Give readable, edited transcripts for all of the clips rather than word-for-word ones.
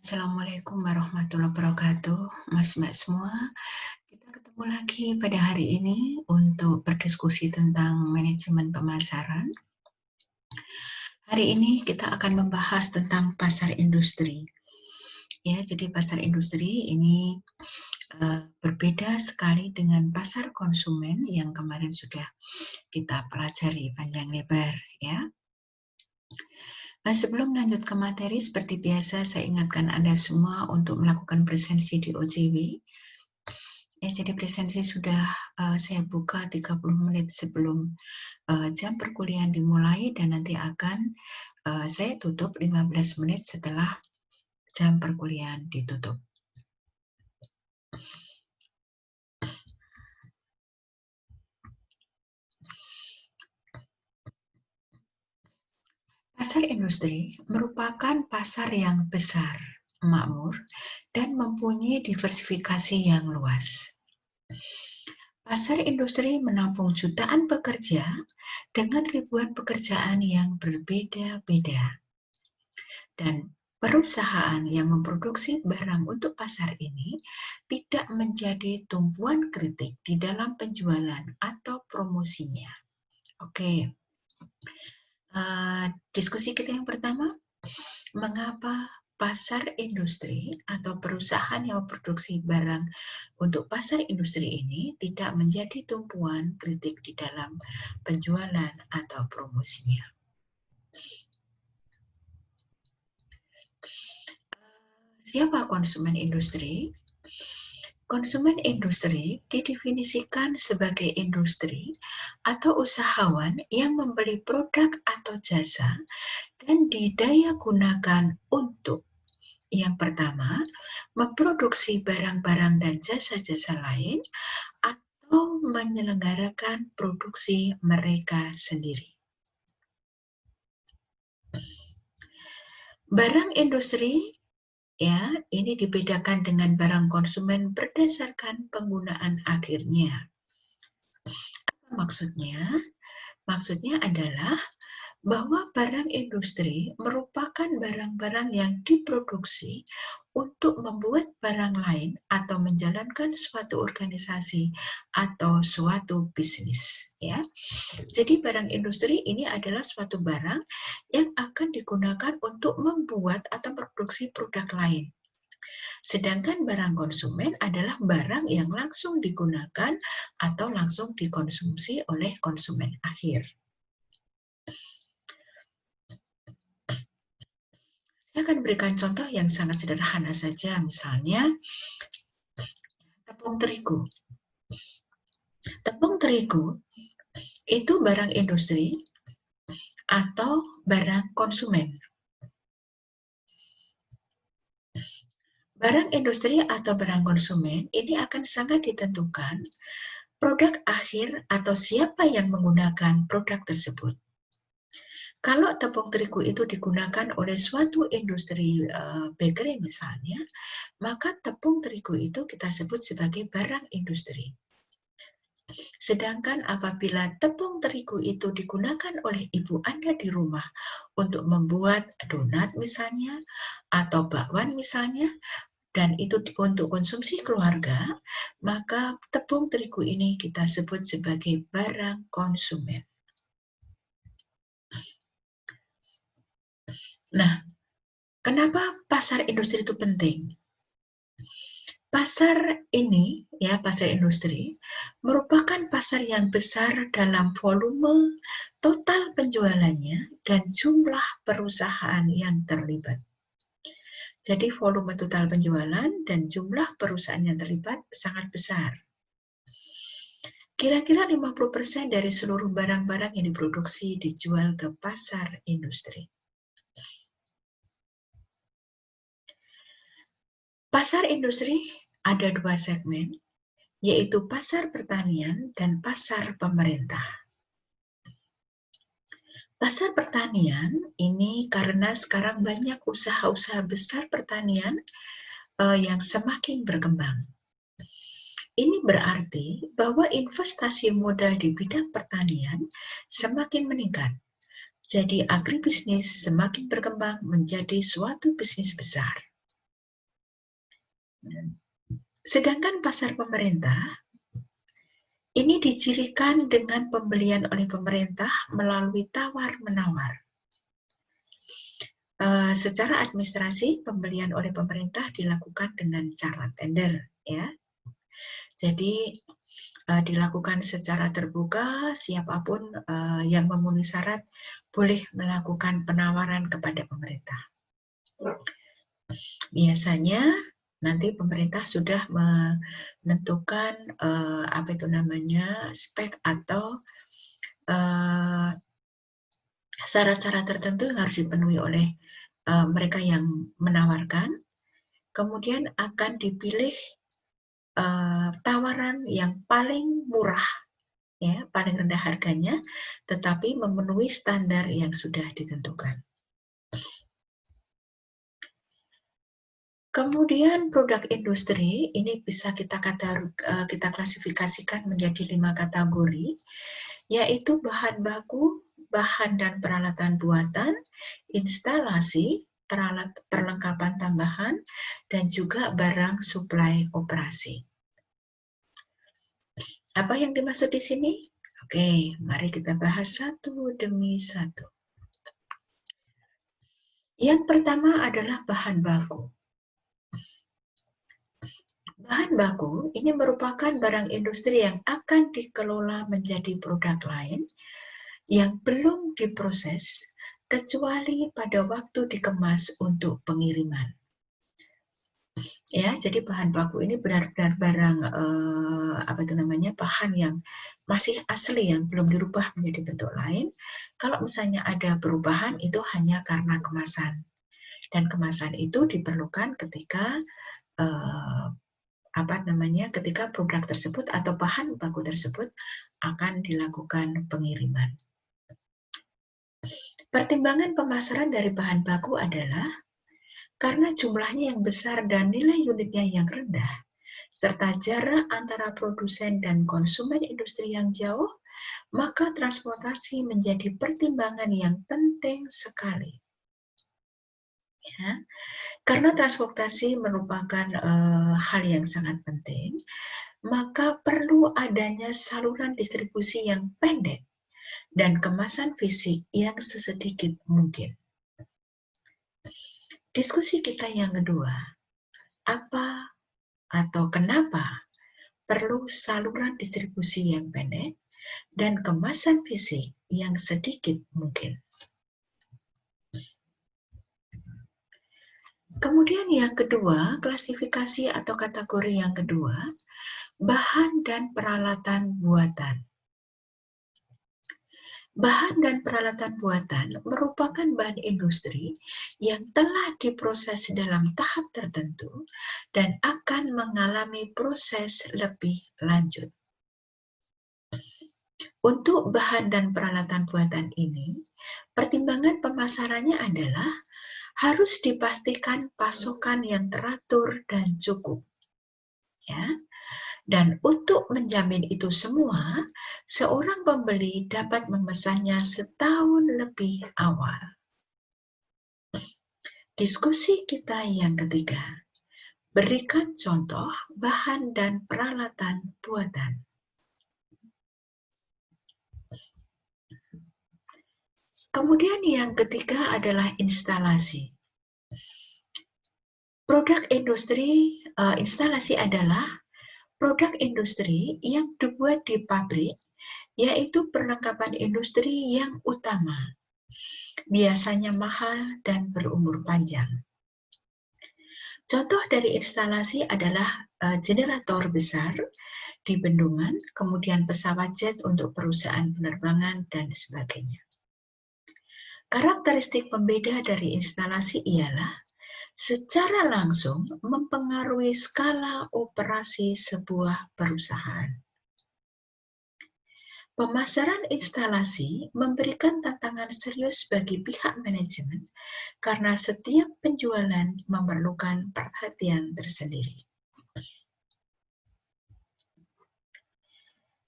Assalamualaikum warahmatullahi wabarakatuh, Mas-Mbak semua. Kita ketemu lagi pada hari ini untuk berdiskusi tentang manajemen pemasaran. Hari ini kita akan membahas tentang pasar industri. Ya, jadi pasar industri ini berbeda sekali dengan pasar konsumen yang kemarin sudah kita pelajari panjang lebar, ya. Nah, sebelum lanjut ke materi, seperti biasa saya ingatkan Anda semua untuk melakukan presensi di OJW. Ya, jadi presensi sudah saya buka 30 menit sebelum jam perkuliahan dimulai dan nanti akan saya tutup 15 menit setelah jam perkuliahan ditutup. Pasar industri merupakan pasar yang besar, makmur, dan mempunyai diversifikasi yang luas. Pasar industri menampung jutaan pekerja dengan ribuan pekerjaan yang berbeda-beda. Dan perusahaan yang memproduksi barang untuk pasar ini tidak menjadi tumpuan kritik di dalam penjualan atau promosinya. Oke, diskusi kita yang pertama, mengapa pasar industri atau perusahaan yang memproduksi barang untuk pasar industri ini tidak menjadi tumpuan kritik di dalam penjualan atau promosinya. Siapa konsumen industri? Konsumen industri didefinisikan sebagai industri atau usahawan yang membeli produk atau jasa dan didaya gunakan untuk yang pertama, memproduksi barang-barang dan jasa-jasa lain atau menyelenggarakan produksi mereka sendiri. Barang industri ya, ini dibedakan dengan barang konsumen berdasarkan penggunaan akhirnya. Apa maksudnya? Maksudnya adalah bahwa barang industri merupakan barang-barang yang diproduksi untuk membuat barang lain atau menjalankan suatu organisasi atau suatu bisnis, ya. Jadi barang industri ini adalah suatu barang yang akan digunakan untuk membuat atau memproduksi produk lain. Sedangkan barang konsumen adalah barang yang langsung digunakan atau langsung dikonsumsi oleh konsumen akhir. Saya akan berikan contoh yang sangat sederhana saja, misalnya tepung terigu. Tepung terigu itu barang industri atau barang konsumen. Barang industri atau barang konsumen ini akan sangat ditentukan produk akhir atau siapa yang menggunakan produk tersebut. Kalau tepung terigu itu digunakan oleh suatu industri bakery misalnya, maka tepung terigu itu kita sebut sebagai barang industri. Sedangkan apabila tepung terigu itu digunakan oleh ibu Anda di rumah untuk membuat donat misalnya, atau bakwan misalnya, dan itu untuk konsumsi keluarga, maka tepung terigu ini kita sebut sebagai barang konsumen. Nah, kenapa pasar industri itu penting? Pasar ini, ya, pasar industri, merupakan pasar yang besar dalam volume total penjualannya dan jumlah perusahaan yang terlibat. Jadi volume total penjualan dan jumlah perusahaan yang terlibat sangat besar. Kira-kira 50% dari seluruh barang-barang yang diproduksi dijual ke pasar industri. Pasar industri ada dua segmen, yaitu pasar pertanian dan pasar pemerintah. Pasar pertanian ini karena sekarang banyak usaha-usaha besar pertanian yang semakin berkembang. Ini berarti bahwa investasi modal di bidang pertanian semakin meningkat. Jadi agribisnis semakin berkembang menjadi suatu bisnis besar. Sedangkan pasar pemerintah ini dicirikan dengan pembelian oleh pemerintah melalui tawar-menawar. Secara administrasi, pembelian oleh pemerintah dilakukan dengan cara tender, ya. Jadi dilakukan secara terbuka, siapapun yang memenuhi syarat boleh melakukan penawaran kepada pemerintah. Biasanya nanti pemerintah sudah menentukan spek atau syarat-syarat tertentu yang harus dipenuhi oleh mereka yang menawarkan. Kemudian akan dipilih tawaran yang paling murah, ya, paling rendah harganya, tetapi memenuhi standar yang sudah ditentukan. Kemudian produk industri ini bisa kita klasifikasikan menjadi 5 kategori, yaitu bahan baku, bahan dan peralatan buatan, instalasi, perlengkapan tambahan, dan juga barang suplai operasi. Apa yang dimaksud di sini? Oke, mari kita bahas satu demi satu. Yang pertama adalah bahan baku. Bahan baku ini merupakan barang industri yang akan dikelola menjadi produk lain yang belum diproses kecuali pada waktu dikemas untuk pengiriman. Ya, jadi bahan baku ini benar-benar barang bahan yang masih asli yang belum dirubah menjadi bentuk lain. Kalau misalnya ada perubahan itu hanya karena kemasan. Dan kemasan itu diperlukan ketika ketika produk tersebut atau bahan baku tersebut akan dilakukan pengiriman. Pertimbangan pemasaran dari bahan baku adalah karena jumlahnya yang besar dan nilai unitnya yang rendah, serta jarak antara produsen dan konsumen industri yang jauh, maka transportasi menjadi pertimbangan yang penting sekali. Ya, karena transportasi merupakan hal yang sangat penting, maka perlu adanya saluran distribusi yang pendek dan kemasan fisik yang sesedikit mungkin. Diskusi kita yang kedua, apa atau kenapa perlu saluran distribusi yang pendek dan kemasan fisik yang sedikit mungkin. Kemudian yang kedua, klasifikasi atau kategori yang kedua, bahan dan peralatan buatan. Bahan dan peralatan buatan merupakan bahan industri yang telah diproses dalam tahap tertentu dan akan mengalami proses lebih lanjut. Untuk bahan dan peralatan buatan ini, pertimbangan pemasarannya adalah harus dipastikan pasokan yang teratur dan cukup. Ya. Dan untuk menjamin itu semua, seorang pembeli dapat memesannya setahun lebih awal. Diskusi kita yang ketiga, berikan contoh bahan dan peralatan buatan. Kemudian yang ketiga adalah instalasi. Produk industri, instalasi adalah produk industri yang dibuat di pabrik, yaitu perlengkapan industri yang utama, biasanya mahal dan berumur panjang. Contoh dari instalasi adalah generator besar di bendungan, kemudian pesawat jet untuk perusahaan penerbangan, dan sebagainya. Karakteristik pembeda dari instalasi ialah secara langsung mempengaruhi skala operasi sebuah perusahaan. Pemasaran instalasi memberikan tantangan serius bagi pihak manajemen karena setiap penjualan memerlukan perhatian tersendiri.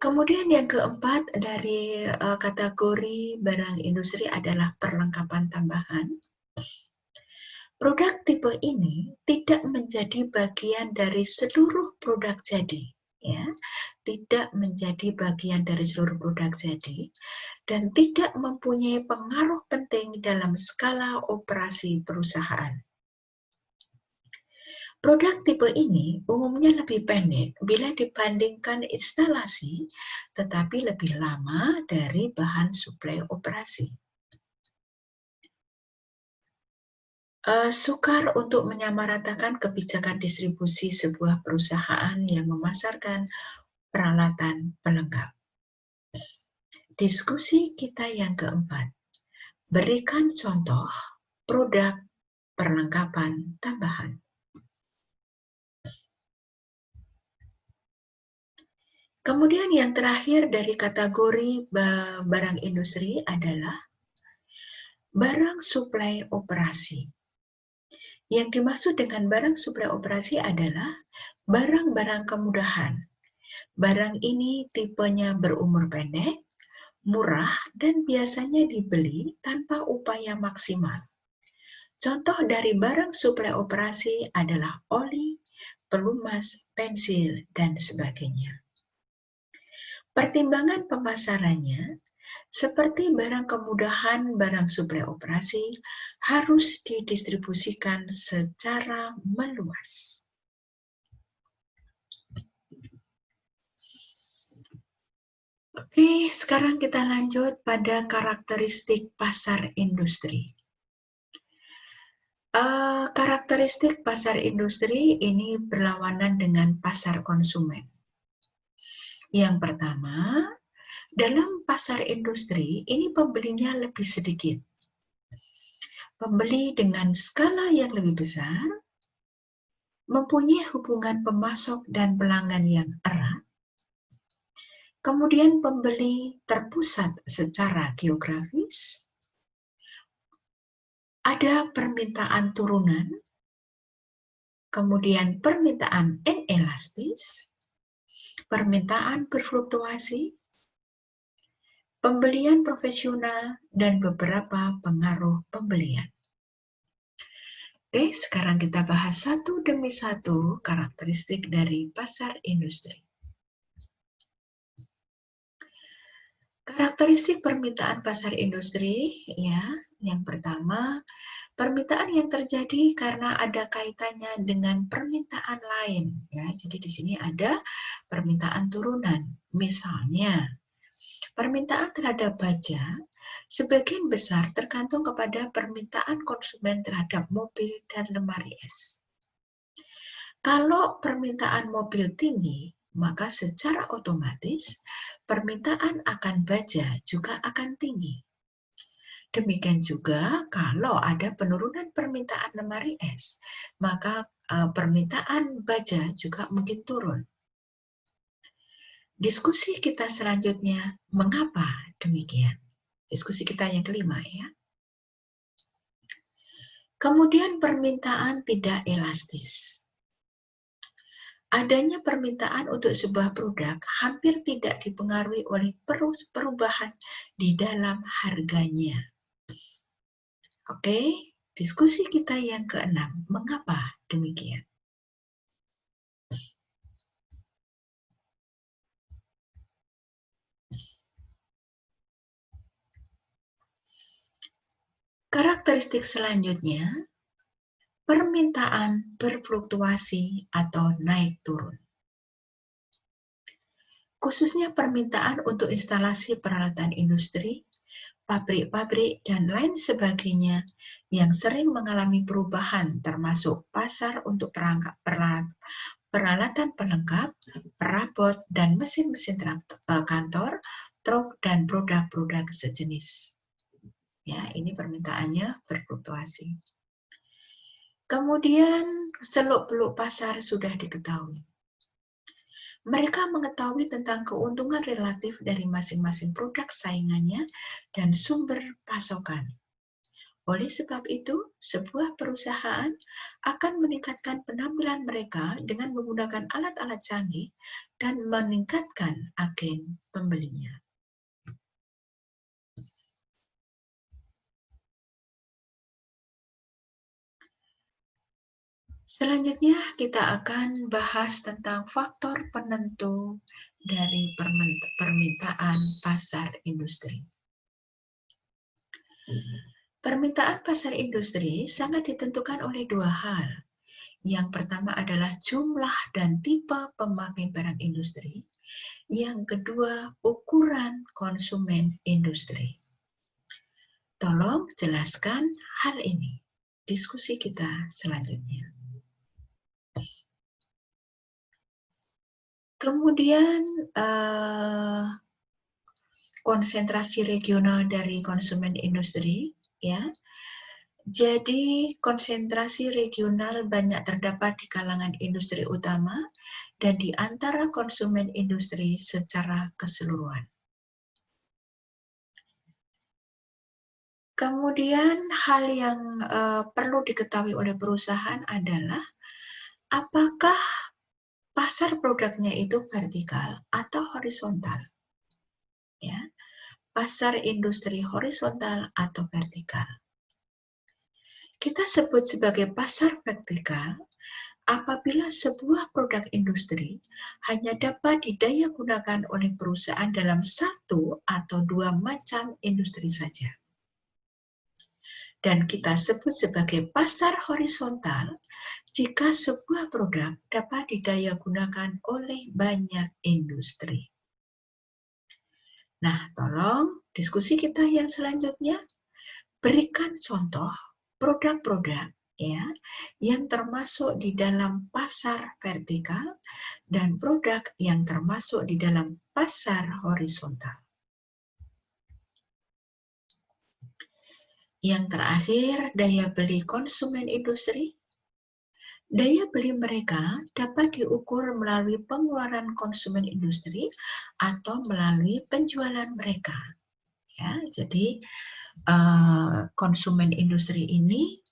Kemudian yang keempat dari kategori barang industri adalah perlengkapan tambahan. Produk tipe ini tidak menjadi bagian dari seluruh produk jadi, ya, tidak menjadi bagian dari seluruh produk jadi, dan tidak mempunyai pengaruh penting dalam skala operasi perusahaan. Produk tipe ini umumnya lebih pendek bila dibandingkan instalasi, tetapi lebih lama dari bahan suplai operasi. Sukar untuk menyamaratakan kebijakan distribusi sebuah perusahaan yang memasarkan peralatan pelengkap. Diskusi kita yang keempat, berikan contoh produk perlengkapan tambahan. Kemudian yang terakhir dari kategori barang industri adalah barang suplai operasi. Yang dimaksud dengan barang suplai operasi adalah barang-barang kemudahan. Barang ini tipenya berumur pendek, murah, dan biasanya dibeli tanpa upaya maksimal. Contoh dari barang suplai operasi adalah oli, pelumas, pensil, dan sebagainya. Pertimbangan pemasarannya, seperti barang kemudahan, barang suplai operasi harus didistribusikan secara meluas. Oke, sekarang kita lanjut pada karakteristik pasar industri. Karakteristik pasar industri ini berlawanan dengan pasar konsumen. Yang pertama, dalam pasar industri ini pembelinya lebih sedikit. Pembeli dengan skala yang lebih besar, mempunyai hubungan pemasok dan pelanggan yang erat, kemudian pembeli terpusat secara geografis, ada permintaan turunan, kemudian permintaan inelastis, permintaan berfluktuasi, pembelian profesional, dan beberapa pengaruh pembelian. Oke, sekarang kita bahas satu demi satu karakteristik dari pasar industri. Karakteristik permintaan pasar industri, ya, yang pertama, permintaan yang terjadi karena ada kaitannya dengan permintaan lain, ya. Jadi di sini ada permintaan turunan. Misalnya, permintaan terhadap baja sebagian besar tergantung kepada permintaan konsumen terhadap mobil dan lemari es. Kalau permintaan mobil tinggi, maka secara otomatis permintaan akan baja juga akan tinggi. Demikian juga kalau ada penurunan permintaan lemari es, maka permintaan baja juga mungkin turun. Diskusi kita selanjutnya, mengapa demikian? Diskusi kita yang kelima, ya. Kemudian permintaan tidak elastis. Adanya permintaan untuk sebuah produk hampir tidak dipengaruhi oleh perubahan di dalam harganya. Oke, diskusi kita yang keenam, mengapa demikian? Karakteristik selanjutnya, permintaan berfluktuasi atau naik turun. Khususnya permintaan untuk instalasi peralatan industri, pabrik-pabrik, dan lain sebagainya yang sering mengalami perubahan termasuk pasar untuk peralatan pelengkap, perabot, dan mesin-mesin kantor, truk, dan produk-produk sejenis. Ya, ini permintaannya berfluktuasi. Kemudian seluk-beluk pasar sudah diketahui. Mereka mengetahui tentang keuntungan relatif dari masing-masing produk saingannya dan sumber pasokan. Oleh sebab itu, sebuah perusahaan akan meningkatkan penampilan mereka dengan menggunakan alat-alat canggih dan meningkatkan agen pembelinya. Selanjutnya kita akan bahas tentang faktor penentu dari permintaan pasar industri. Permintaan pasar industri sangat ditentukan oleh dua hal. Yang pertama adalah jumlah dan tipe pemakai barang industri. Yang kedua, ukuran konsumen industri. Tolong jelaskan hal ini. Diskusi kita selanjutnya. Kemudian konsentrasi regional dari konsumen industri, ya. Jadi konsentrasi regional banyak terdapat di kalangan industri utama dan di antara konsumen industri secara keseluruhan. Kemudian hal yang perlu diketahui oleh perusahaan adalah apakah pasar produknya itu vertikal atau horizontal. Ya, pasar industri horizontal atau vertikal. Kita sebut sebagai pasar vertikal apabila sebuah produk industri hanya dapat didaya gunakan oleh perusahaan dalam satu atau dua macam industri saja. Dan kita sebut sebagai pasar horizontal jika sebuah produk dapat didaya gunakan oleh banyak industri. Nah, tolong diskusi kita yang selanjutnya berikan contoh produk-produk ya yang termasuk di dalam pasar vertikal dan produk yang termasuk di dalam pasar horizontal. Yang terakhir, daya beli konsumen industri. Daya beli mereka dapat diukur melalui pengeluaran konsumen industri atau melalui penjualan mereka. Ya, jadi konsumen industri ini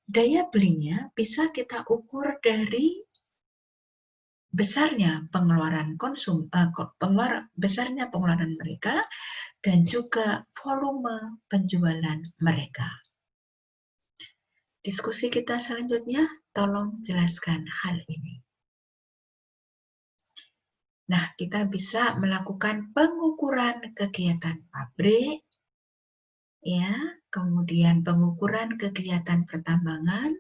daya belinya bisa kita ukur dari besarnya besarnya pengeluaran mereka dan juga volume penjualan mereka. Diskusi kita selanjutnya, tolong jelaskan hal ini. Nah, kita bisa melakukan pengukuran kegiatan pabrik, ya, kemudian pengukuran kegiatan pertambangan,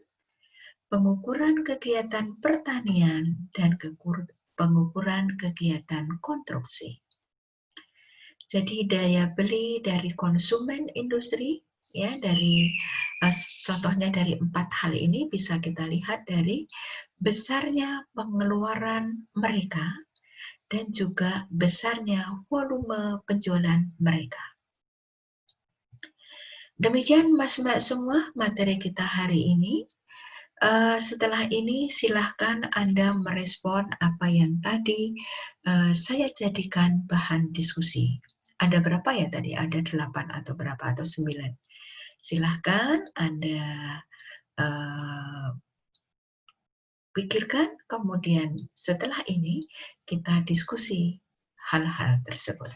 pengukuran kegiatan pertanian, dan pengukuran kegiatan konstruksi. Jadi daya beli dari konsumen industri, ya, dari contohnya dari 4 hal ini bisa kita lihat dari besarnya pengeluaran mereka dan juga besarnya volume penjualan mereka. Demikian Mas-Mbak semua materi kita hari ini. Setelah ini silahkan Anda merespon apa yang tadi saya jadikan bahan diskusi. Ada berapa ya tadi? Ada 8 atau berapa atau 9. Silahkan Anda pikirkan, kemudian setelah ini kita diskusi hal-hal tersebut.